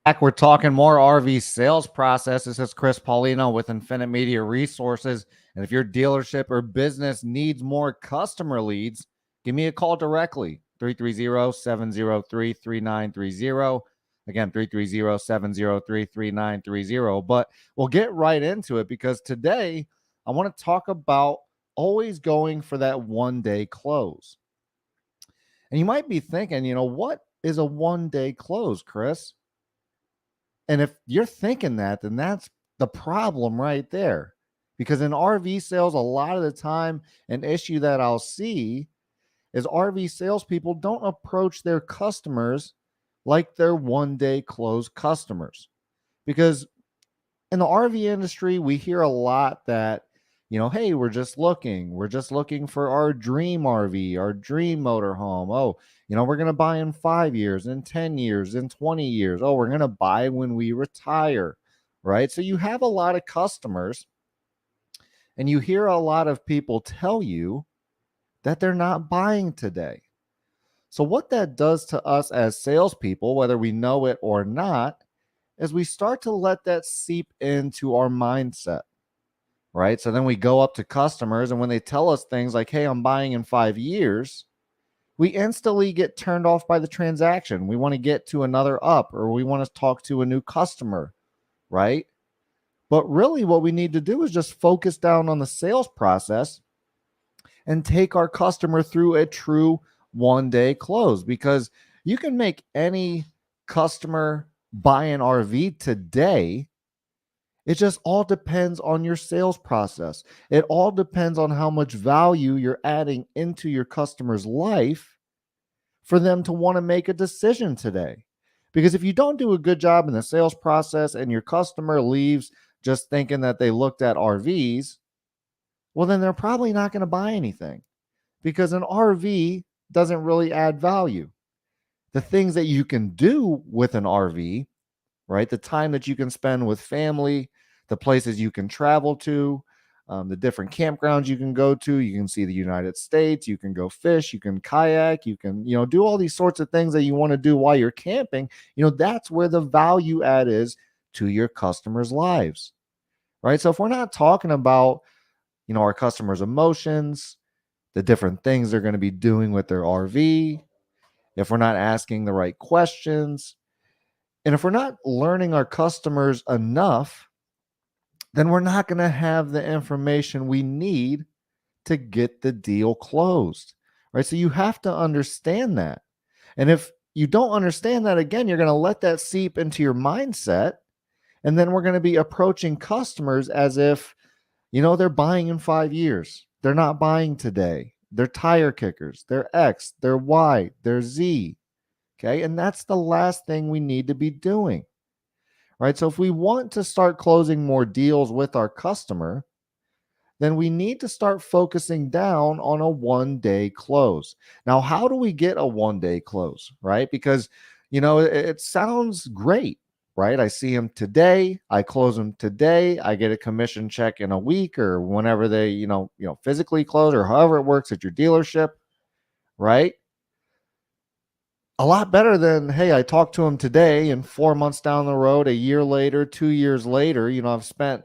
Back, we're talking more RV sales process. This is Chris Paulino with Infinite Media Resources. And if your dealership or business needs more customer leads, give me a call directly 330-703-3930. Again, 330-703-3930. But we'll get right into it because today I want to talk about always going for that 1 day close. And you might be thinking, what is a 1 day close, Chris? And if you're thinking that, then that's the problem right there. Because in RV sales, a lot of the time, an issue that I'll see is RV salespeople don't approach their customers like they're 1 day close customers. Because in the RV industry, we hear a lot that, hey, we're just looking for our dream RV, our dream motorhome. Oh, we're going to buy in 5 years, in 10 years, in 20 years. Oh, we're going to buy when we retire, right? So you have a lot of customers and you hear a lot of people tell you that they're not buying today. So what that does to us as salespeople, whether we know it or not, is we start to let that seep into our mindset, right? So then we go up to customers, and when they tell us things like, hey, I'm buying in 5 years, we instantly get turned off by the transaction. We want to get to another up, or we want to talk to a new customer, right? But really, what we need to do is just focus down on the sales process and take our customer through a true 1 day close, because you can make any customer buy an RV today. It just all depends on your sales process. It all depends on how much value you're adding into your customer's life for them to want to make a decision today. Because if you don't do a good job in the sales process and your customer leaves just thinking that they looked at RVs, well, then they're probably not going to buy anything, because an RV doesn't really add value. The things that you can do with an RV, right? The time that you can spend with family, the places you can travel to, the different campgrounds you can go to. You can see the United States. You can go fish. You can kayak. You can, do all these sorts of things that you want to do while you're camping. That's where the value add is to your customers' lives, right? So if we're not talking about, our customers' emotions, the different things they're going to be doing with their RV, if we're not asking the right questions, and if we're not learning our customers enough, then we're not going to have the information we need to get the deal closed, right? So you have to understand that. And if you don't understand that, again, you're going to let that seep into your mindset. And then we're going to be approaching customers as if, they're buying in 5 years. They're not buying today. They're tire kickers. They're X, they're Y, they're Z. Okay. And that's the last thing we need to be doing, right? So if we want to start closing more deals with our customer, then we need to start focusing down on a 1 day close. Now, how do we get a 1 day close, right? Because, it sounds great, right? I see them today, I close them today, I get a commission check in a week or whenever they, physically close, or however it works at your dealership, right? A lot better than, hey, I talked to him today and 4 months down the road, a year later, 2 years later, I've spent,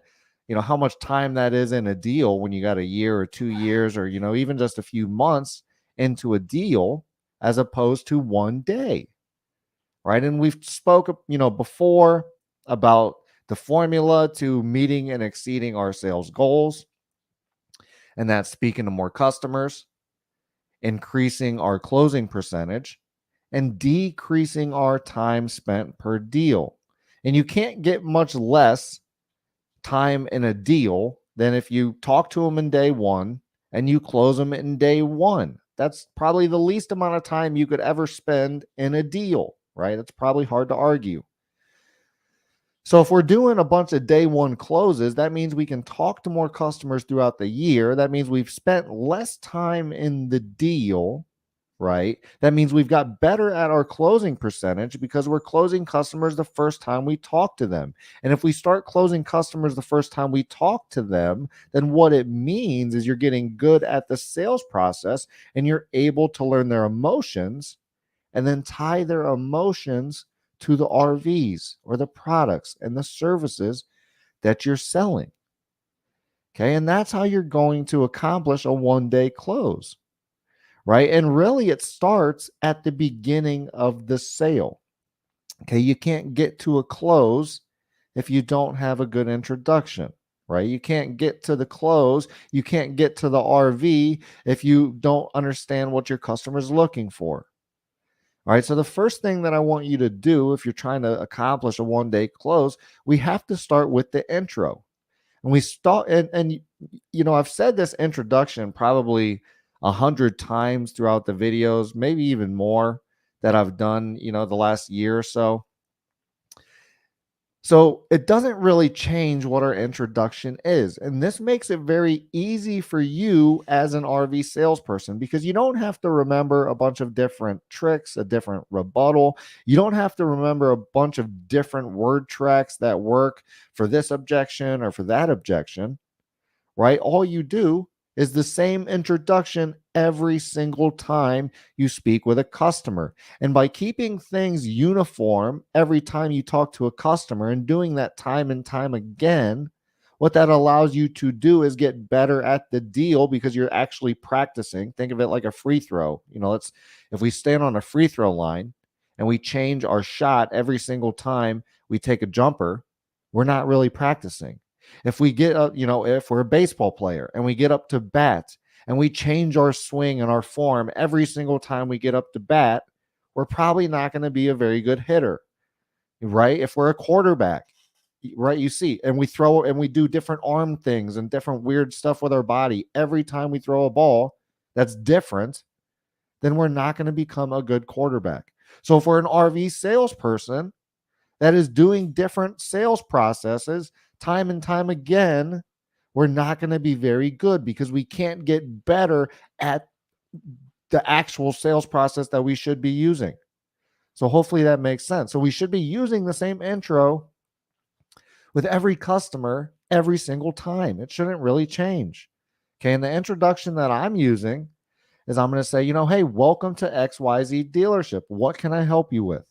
how much time that is in a deal when you got a year or 2 years or, even just a few months into a deal, as opposed to 1 day, right? And we've spoke, before about the formula to meeting and exceeding our sales goals. And that's speaking to more customers, increasing our closing percentage, and decreasing our time spent per deal. And you can't get much less time in a deal than if you talk to them in day one and you close them in day one. That's probably the least amount of time you could ever spend in a deal, right? That's probably hard to argue. So if we're doing a bunch of day one closes, that means we can talk to more customers throughout the year. That means we've spent less time in the deal, right? That means we've got better at our closing percentage because we're closing customers the first time we talk to them. And if we start closing customers the first time we talk to them, then what it means is you're getting good at the sales process and you're able to learn their emotions and then tie their emotions to the RVs or the products and the services that you're selling. Okay. And that's how you're going to accomplish a 1 day close, right? And really, it starts at the beginning of the sale. Okay. You can't get to a close if you don't have a good introduction, right? You can't get to the close. You can't get to the RV if you don't understand what your customer is looking for. All right. So, the first thing that I want you to do if you're trying to accomplish a 1 day close, we have to start with the intro. And we start, I've said this introduction probably 100 times throughout the videos, maybe even more that I've done, the last year or so. So it doesn't really change what our introduction is. And this makes it very easy for you as an RV salesperson because you don't have to remember a bunch of different tricks, a different rebuttal. You don't have to remember a bunch of different word tracks that work for this objection or for that objection, right? All you do is the same introduction every single time you speak with a customer. And by keeping things uniform every time you talk to a customer and doing that time and time again, what that allows you to do is get better at the deal because you're actually practicing. Think of it like a free throw. If we stand on a free throw line and we change our shot every single time we take a jumper, we're not really practicing. If we get up, if we're a baseball player and we get up to bat and we change our swing and our form every single time we get up to bat, we're probably not going to be a very good hitter, right? If we're a quarterback, right, you see, and we throw and we do different arm things and different weird stuff with our body every time we throw a ball that's different, then we're not going to become a good quarterback. So if we're an RV salesperson that is doing different sales processes time and time again, we're not going to be very good because we can't get better at the actual sales process that we should be using. So hopefully that makes sense. So we should be using the same intro with every customer every single time. It shouldn't really change. Okay. And the introduction that I'm using is I'm going to say, hey, welcome to XYZ dealership. What can I help you with?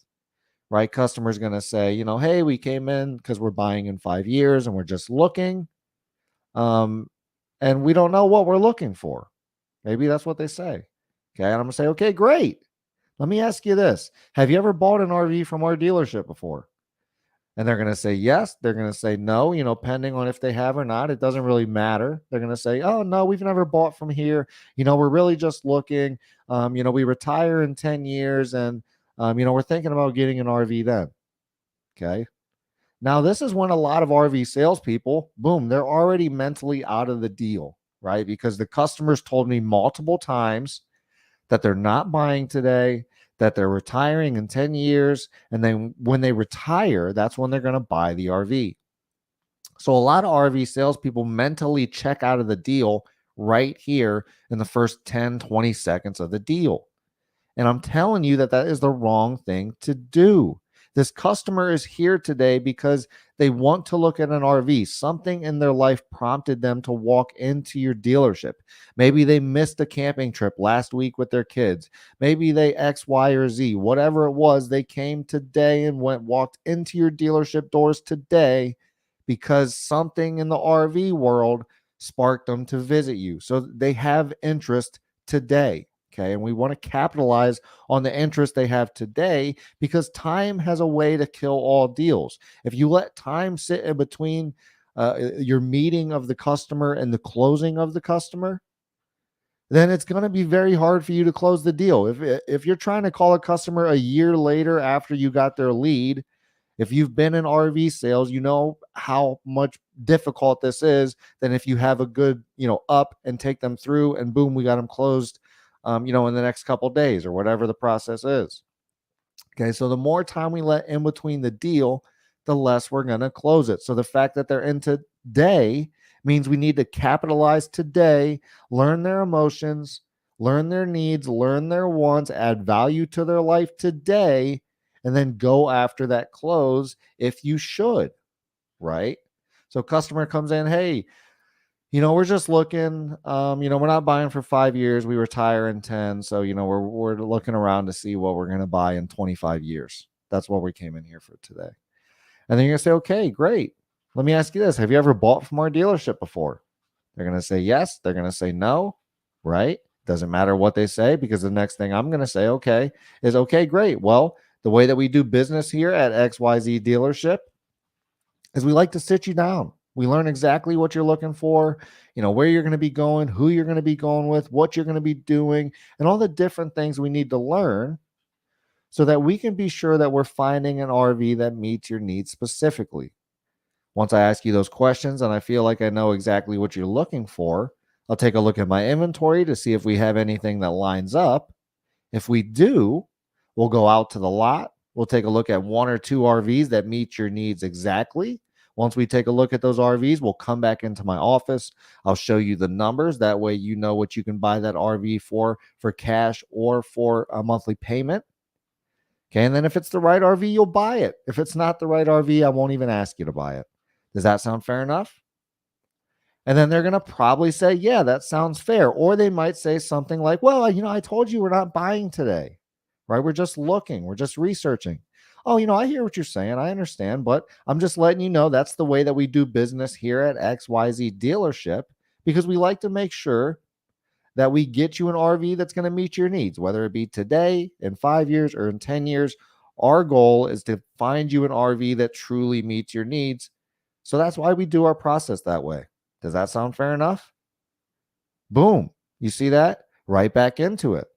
Right? Customer's going to say, hey, we came in because we're buying in 5 years and we're just looking. And we don't know what we're looking for. Maybe that's what they say. Okay. And I'm going to say, okay, great. Let me ask you this. Have you ever bought an RV from our dealership before? And they're going to say yes. They're going to say no, pending on if they have or not. It doesn't really matter. They're going to say, oh, no, we've never bought from here. We're really just looking. We retire in 10 years and, we're thinking about getting an RV then. Okay. Now, this is when a lot of RV salespeople, boom, they're already mentally out of the deal, right? Because the customers told me multiple times that they're not buying today, that they're retiring in 10 years. And then when they retire, that's when they're going to buy the RV. So a lot of RV salespeople mentally check out of the deal right here in the first 10, 20 seconds of the deal. And I'm telling you that is the wrong thing to do. This customer is here today because they want to look at an RV. Something in their life prompted them to walk into your dealership. Maybe they missed a camping trip last week with their kids. Maybe they X, Y, or Z. Whatever it was, they came today and walked into your dealership doors today because something in the RV world sparked them to visit you. So they have interest today. Okay. And we want to capitalize on the interest they have today because time has a way to kill all deals. If you let time sit in between your meeting of the customer and the closing of the customer, then it's going to be very hard for you to close the deal. If you're trying to call a customer a year later after you got their lead, if you've been in RV sales, you know how much difficult this is than if you have a good, up and take them through and boom, we got them closed in the next couple of days or whatever the process is. Okay, so the more time we let in between the deal, the less we're going to close it. So the fact that they're in today means we need to capitalize today, learn their emotions, learn their needs, learn their wants, add value to their life today, and then go after that close if you should, right? So customer comes in, hey, we're just looking, we're not buying for 5 years. We retire in 10. So, we're looking around to see what we're going to buy in 25 years. That's what we came in here for today. And then you're going to say, okay, great. Let me ask you this. Have you ever bought from our dealership before? They're going to say yes. They're going to say no, right? Doesn't matter what they say, because the next thing I'm going to say, okay, is okay, great. Well, the way that we do business here at XYZ dealership is we like to sit you down. We learn exactly what you're looking for, where you're going to be going, who you're going to be going with, what you're going to be doing, and all the different things we need to learn so that we can be sure that we're finding an RV that meets your needs specifically. Once I ask you those questions and I feel like I know exactly what you're looking for, I'll take a look at my inventory to see if we have anything that lines up. If we do, we'll go out to the lot. We'll take a look at one or two RVs that meet your needs exactly. Once we take a look at those RVs, we'll come back into my office. I'll show you the numbers. That way you know what you can buy that RV for cash or for a monthly payment. Okay, and then if it's the right RV, you'll buy it. If it's not the right RV, I won't even ask you to buy it. Does that sound fair enough? And then they're going to probably say, yeah, that sounds fair. Or they might say something like, well, I told you we're not buying today, right? We're just looking. We're just researching. Oh, I hear what you're saying. I understand, but I'm just letting you know that's the way that we do business here at XYZ dealership, because we like to make sure that we get you an RV that's going to meet your needs, whether it be today, in 5 years, or in 10 years. Our goal is to find you an RV that truly meets your needs. So that's why we do our process that way. Does that sound fair enough? Boom. You see that? Right back into it.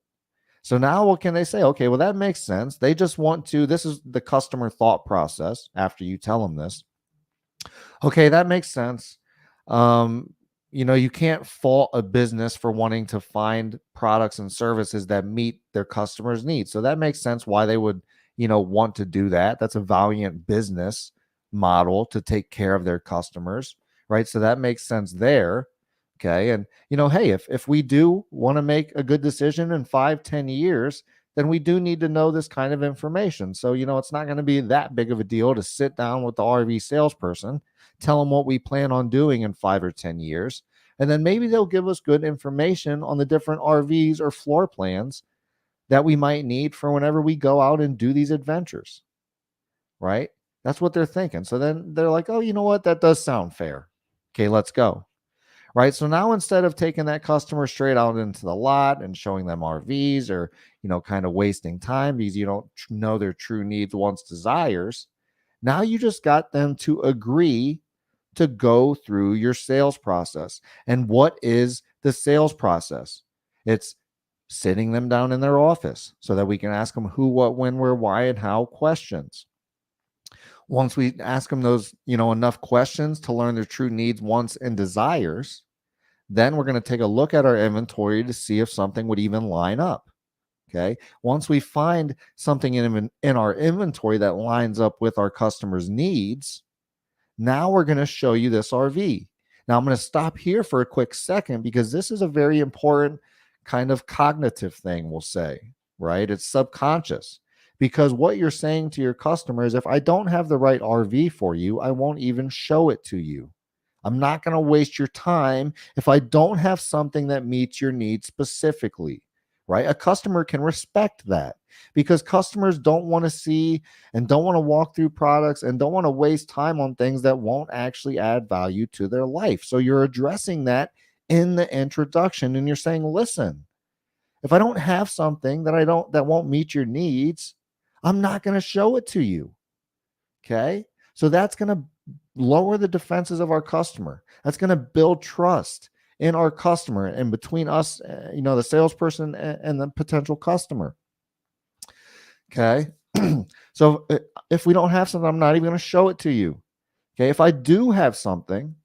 So now what can they say? Okay, well, that makes sense. They just want to, this is the customer thought process after you tell them this. Okay, that makes sense. You can't fault a business for wanting to find products and services that meet their customers' needs. So that makes sense why they would, want to do that. That's a valiant business model to take care of their customers, right? So that makes sense there. Okay. And, hey, if we do want to make a good decision in 5-10 years, then we do need to know this kind of information. So, it's not going to be that big of a deal to sit down with the RV salesperson, tell them what we plan on doing in 5 or 10 years. And then maybe they'll give us good information on the different RVs or floor plans that we might need for whenever we go out and do these adventures, right? That's what they're thinking. So then they're like, oh, you know what? That does sound fair. Okay, let's go. Right. So now instead of taking that customer straight out into the lot and showing them RVs or, kind of wasting time because you don't know their true needs, wants, desires, now you just got them to agree to go through your sales process. And what is the sales process? It's sitting them down in their office so that we can ask them who, what, when, where, why, and how questions. Once we ask them those, enough questions to learn their true needs, wants, and desires, then we're going to take a look at our inventory to see if something would even line up. Okay. Once we find something in our inventory that lines up with our customers' needs, now we're going to show you this RV. Now I'm going to stop here for a quick second because this is a very important kind of cognitive thing, we'll say, right? It's subconscious. Because what you're saying to your customer is, if I don't have the right RV for you, I won't even show it to you. I'm not going to waste your time if I don't have something that meets your needs specifically, right? A customer can respect that because customers don't want to see and don't want to walk through products and don't want to waste time on things that won't actually add value to their life. So you're addressing that in the introduction and you're saying, listen, if I don't have something that won't meet your needs, I'm not going to show it to you. Okay. So that's going to lower the defenses of our customer. That's going to build trust in our customer and between us, the salesperson and the potential customer. Okay. So if we don't have something, I'm not even going to show it to you. Okay. If I do have something,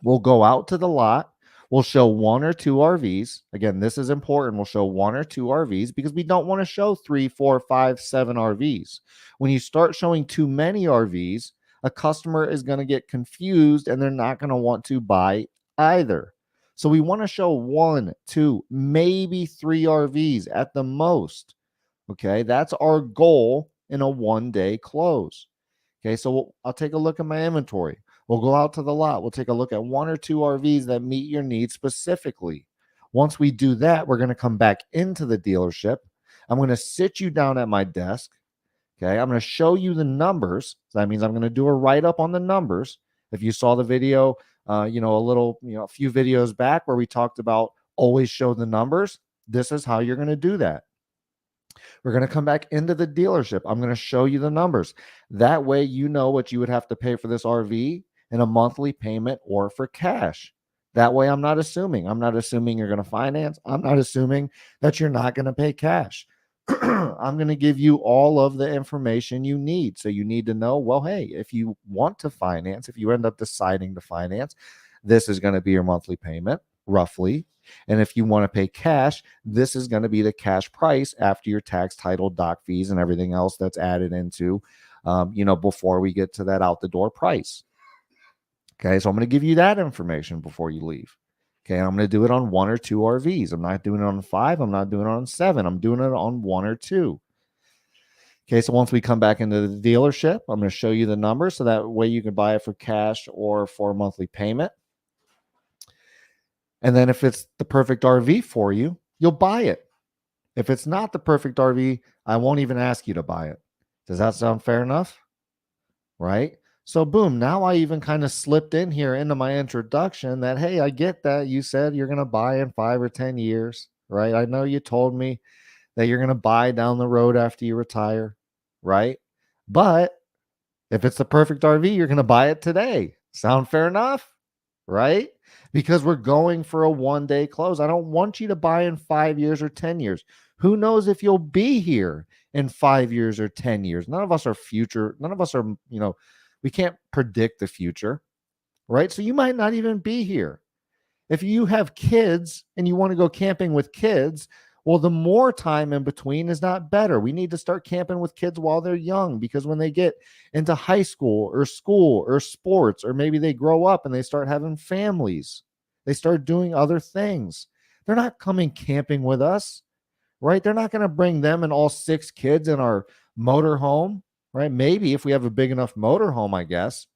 we'll go out to the lot. We'll show 1 or 2 RVs. Again, this is important. We'll show 1 or 2 RVs because we don't want to show 3, 4, 5, 7 RVs. When you start showing too many RVs, a customer is going to get confused and they're not going to want to buy either. So we want to show 1, 2, maybe 3 RVs at the most. Okay, that's our goal in a one-day close. Okay, so I'll take a look at my inventory. We'll go out to the lot. We'll take a look at 1 or 2 RVs that meet your needs specifically. Once we do that, we're going to come back into the dealership. I'm going to sit you down at my desk. Okay. I'm going to show you the numbers. So that means I'm going to do a write up on the numbers. If you saw the video, a few videos back where we talked about always show the numbers, this is how you're going to do that. We're going to come back into the dealership. I'm going to show you the numbers. That way, you know what you would have to pay for this RV in a monthly payment or for cash. That way, I'm not assuming. I'm not assuming you're going to finance. I'm not assuming that you're not going to pay cash. I'm going to give you all of the information you need. So you need to know, well, hey, if you want to finance, if you end up deciding to finance, this is going to be your monthly payment, roughly. And if you want to pay cash, this is going to be the cash price after your tax, title, doc fees, and everything else that's added into, before we get to that out the door price. Okay, so I'm going to give you that information before you leave. Okay, I'm going to do it on 1 or 2 RVs. I'm not doing it on 5. I'm not doing it on 7. I'm doing it on 1 or 2. Okay, so once we come back into the dealership, I'm going to show you the numbers so that way you can buy it for cash or for a monthly payment. And then if it's the perfect RV for you, you'll buy it. If it's not the perfect RV, I won't even ask you to buy it. Does that sound fair enough? Right? So boom, now I even kind of slipped in here into my introduction that, hey, I get that you said you're going to buy in 5 or 10 years, right? I know you told me that you're going to buy down the road after you retire, right? But if it's the perfect RV, you're going to buy it today. Sound fair enough? Right? Because we're going for a 1-day close. I don't want you to buy in 5 years or 10 years. Who knows if you'll be here in 5 years or 10 years? None of us are future. None of us are, we can't predict the future, right? So you might not even be here. If you have kids and you want to go camping with kids, well, the more time in between is not better. We need to start camping with kids while they're young, because when they get into high school or sports, or maybe they grow up and they start having families, they start doing other things. They're not coming camping with us, right? They're not going to bring them and all 6 kids in our motorhome, right? Maybe if we have a big enough motorhome, I guess.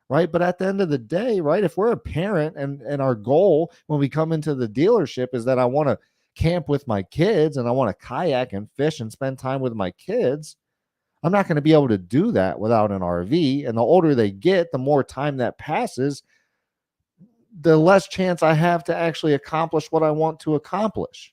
Right. But at the end of the day, right, if we're a parent and our goal when we come into the dealership is that I want to camp with my kids and I want to kayak and fish and spend time with my kids, I'm not going to be able to do that without an RV. And the older they get, the more time that passes, the less chance I have to actually accomplish what I want to accomplish.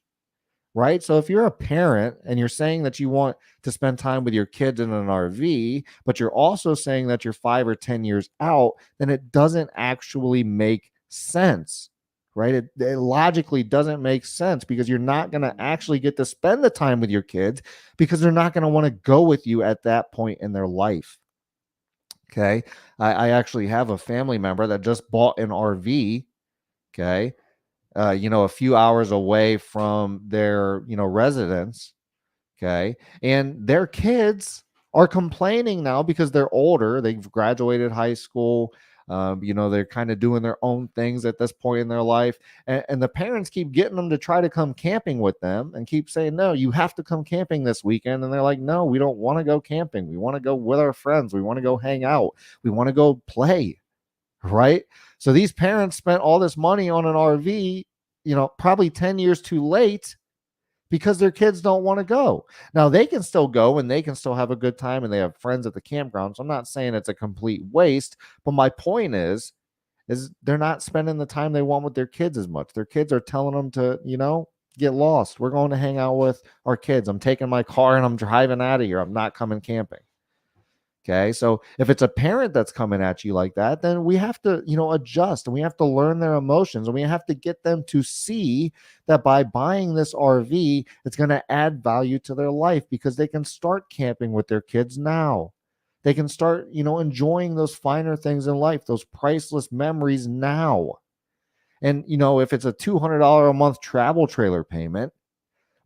Right. So if you're a parent and you're saying that you want to spend time with your kids in an RV, but you're also saying that you're 5 or 10 years out, then it doesn't actually make sense. Right. It logically doesn't make sense, because you're not going to actually get to spend the time with your kids, because they're not going to want to go with you at that point in their life. Okay. I actually have a family member that just bought an RV. Okay. A few hours away from their, residence. Okay. And their kids are complaining now because they're older. They've graduated high school. They're kind of doing their own things at this point in their life. And the parents keep getting them to try to come camping with them and keep saying, no, you have to come camping this weekend. And they're like, no, we don't want to go camping. We want to go with our friends. We want to go hang out. We want to go play. Right. So these parents spent all this money on an RV, probably 10 years too late, because their kids don't want to go. Now they can still go and they can still have a good time and they have friends at the campground. So I'm not saying it's a complete waste, but my point is they're not spending the time they want with their kids as much. Their kids are telling them to, get lost. We're going to hang out with our kids. I'm taking my car and I'm driving out of here. I'm not coming camping. Okay. So if it's a parent that's coming at you like that, then we have to, adjust, and we have to learn their emotions, and we have to get them to see that by buying this RV, it's going to add value to their life, because they can start camping with their kids now. They can start, enjoying those finer things in life, those priceless memories now. And, if it's a $200 a month travel trailer payment,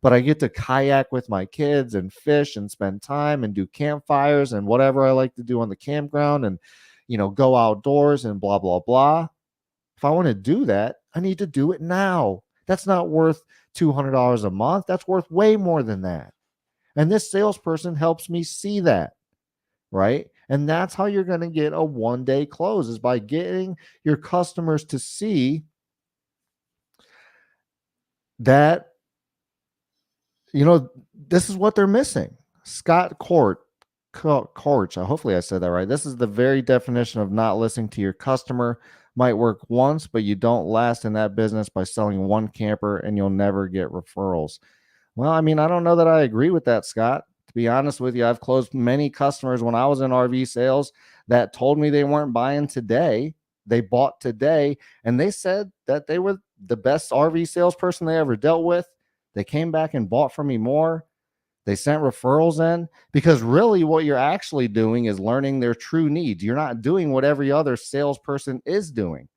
but I get to kayak with my kids and fish and spend time and do campfires and whatever I like to do on the campground, and, go outdoors and blah, blah, blah. If I want to do that, I need to do it now. That's not worth $200 a month. That's worth way more than that. And this salesperson helps me see that. Right. And that's how you're going to get a 1-day close, is by getting your customers to see that, this is what they're missing. Scott Court, coach. Hopefully I said that right. This is the very definition of not listening to your customer. Might work once, but you don't last in that business by selling one camper and you'll never get referrals. Well, I mean, I don't know that I agree with that, Scott. To be honest with you, I've closed many customers when I was in RV sales that told me they weren't buying today. They bought today, and they said that they were the best RV salesperson they ever dealt with. They came back and bought from me more. They sent referrals in because really what you're actually doing is learning their true needs. You're not doing what every other salesperson is doing.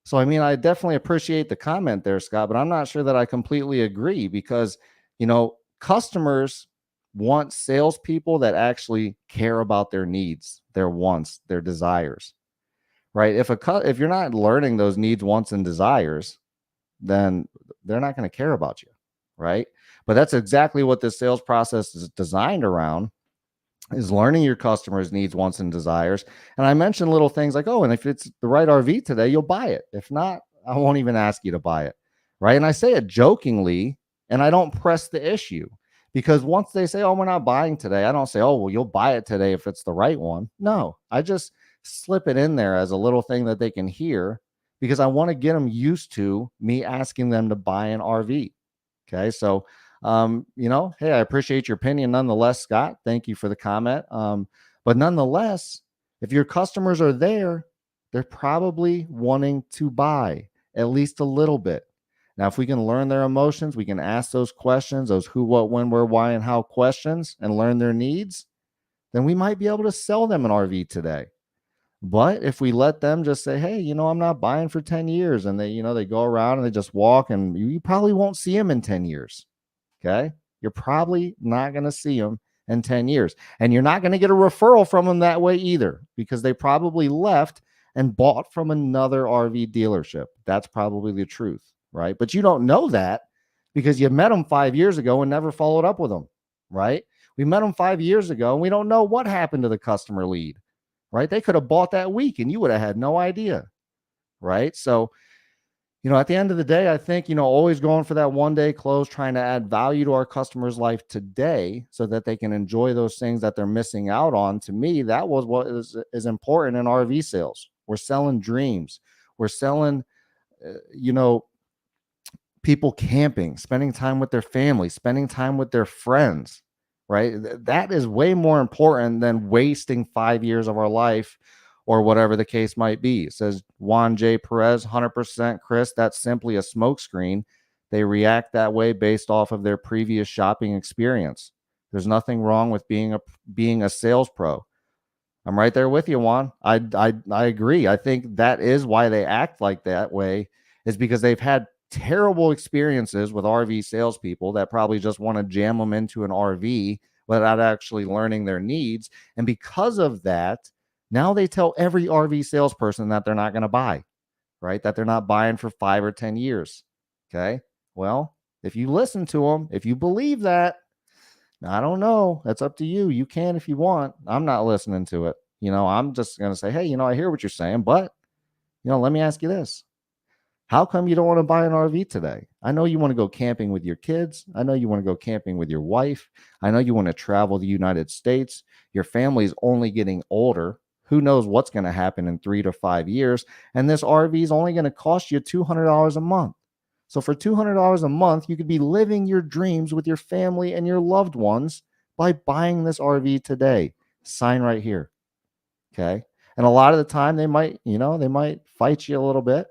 So, I mean, I definitely appreciate the comment there, Scott, but I'm not sure that I completely agree because, customers want salespeople that actually care about their needs, their wants, their desires, right? If you're not learning those needs, wants, and desires, then they're not going to care about you, right? But that's exactly what this sales process is designed around, is learning your customers' needs, wants, and desires. And I mentioned little things like, oh, and if it's the right RV today, you'll buy it. If not, I won't even ask you to buy it, right? And I say it jokingly, and I don't press the issue because once they say, oh, we're not buying today, I don't say, oh, well, you'll buy it today if it's the right one. No, I just slip it in there as a little thing that they can hear because I want to get them used to me asking them to buy an RV. Okay, so hey, I appreciate your opinion nonetheless, Scott. Thank you for the comment. But nonetheless, if your customers are there, they're probably wanting to buy at least a little bit. Now, if we can learn their emotions, we can ask those questions, those who, what, when, where, why, and how questions, and learn their needs, then we might be able to sell them an RV today. But if we let them just say, hey, I'm not buying for 10 years, and they go around and they just walk, and you probably won't see them in 10 years. Okay. You're probably not going to see them in 10 years. And you're not going to get a referral from them that way either, because they probably left and bought from another RV dealership. That's probably the truth, right? But you don't know that because you met them 5 years ago and never followed up with them, right? We met them 5 years ago and we don't know what happened to the customer lead, right? They could have bought that week and you would have had no idea, right? So, at the end of the day, I think, always going for that one day close, trying to add value to our customers' life today so that they can enjoy those things that they're missing out on. To me, that was what is important in RV sales. We're selling dreams. We're selling, people camping, spending time with their family, spending time with their friends, right? That is way more important than wasting 5 years of our life or whatever the case might be. It says Juan J. Perez, 100% Chris, that's simply a smokescreen. They react that way based off of their previous shopping experience. There's nothing wrong with being a sales pro. I'm right there with you, Juan. I agree. I think that is why they act like that way, is because they've had terrible experiences with RV salespeople that probably just want to jam them into an RV without actually learning their needs. And because of that, now they tell every RV salesperson that they're not going to buy, right? That they're not buying for 5 or 10 years. Okay. Well, if you listen to them, if you believe that, I don't know. That's up to you. You can if you want. I'm not listening to it. I'm just going to say, hey, I hear what you're saying, but, let me ask you this. How come you don't want to buy an RV today? I know you want to go camping with your kids. I know you want to go camping with your wife. I know you want to travel the United States. Your family's only getting older. Who knows what's going to happen in 3 to 5 years? And this RV is only going to cost you $200 a month. So for $200 a month, you could be living your dreams with your family and your loved ones by buying this RV today. Sign right here. Okay. And a lot of the time they might fight you a little bit,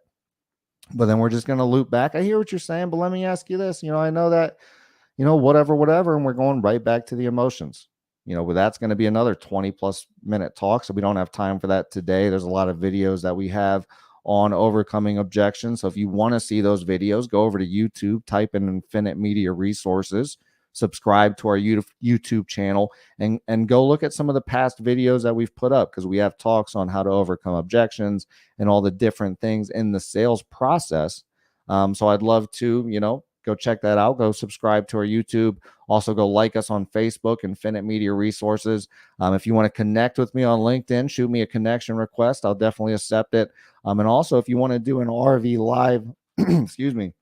but then we're just going to loop back. I hear what you're saying, but let me ask you this. I know that, whatever. And we're going right back to the emotions. But that's going to be another 20 plus minute talk. So we don't have time for that today. There's a lot of videos that we have on overcoming objections. So if you want to see those videos, go over to YouTube, type in Infinite Media Resources, subscribe to our YouTube channel, and go look at some of the past videos that we've put up, because we have talks on how to overcome objections and all the different things in the sales process. So I'd love to, go check that out. Go subscribe to our YouTube. Also, go like us on Facebook, Infinite Media Resources. If you want to connect with me on LinkedIn, shoot me a connection request. I'll definitely accept it. And also, if you want to do an RV live, excuse me,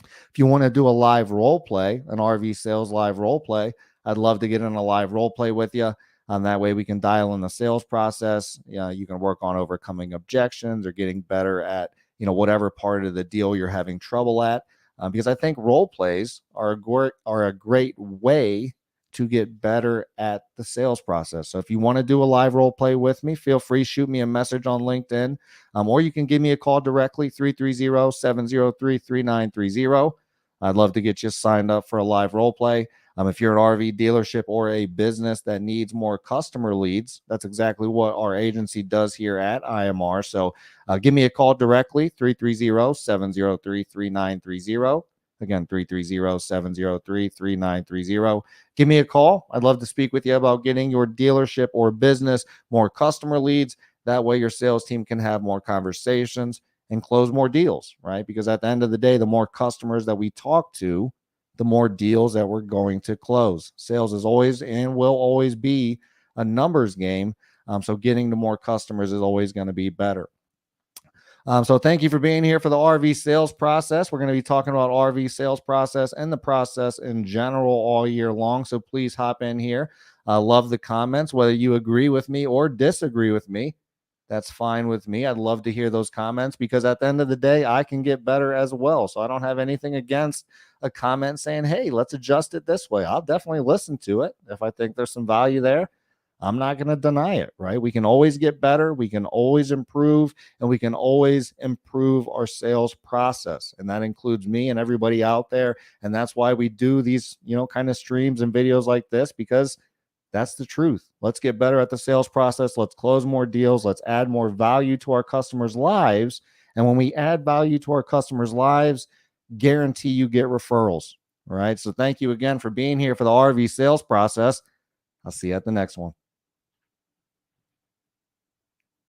if you want to do a live role play, an RV sales live role play, I'd love to get in a live role play with you. That way we can dial in the sales process. You can work on overcoming objections or getting better at, whatever part of the deal you're having trouble at. Because I think role plays are a great way to get better at the sales process. So if you want to do a live role play with me, feel free, shoot me a message on LinkedIn, or you can give me a call directly, 330-703-3930. I'd love to get you signed up for a live role play. If you're an RV dealership or a business that needs more customer leads, that's exactly what our agency does here at IMR. So give me a call directly, 330-703-3930. Again, 330-703-3930. Give me a call. I'd love to speak with you about getting your dealership or business more customer leads. That way your sales team can have more conversations and close more deals, right? Because at the end of the day, the more customers that we talk to, the more deals that we're going to close. Sales is always and will always be a numbers game. So getting to more customers is always going to be better. So thank you for being here for the RV sales process. We're going to be talking about RV sales process and the process in general all year long. So please hop in here. Love the comments, whether you agree with me or disagree with me. That's fine with me. I'd love to hear those comments because at the end of the day, I can get better as well. So I don't have anything against a comment saying, hey, let's adjust it this way. I'll definitely listen to it. If I think there's some value there, I'm not going to deny it, right? We can always get better. We can always improve, and we can always improve our sales process. And that includes me and everybody out there. And that's why we do these, kind of streams and videos like this, because that's the truth. Let's get better at the sales process. Let's close more deals. Let's add more value to our customers' lives. And when we add value to our customers' lives, guarantee you get referrals. All right. So thank you again for being here for the RV sales process. I'll see you at the next one.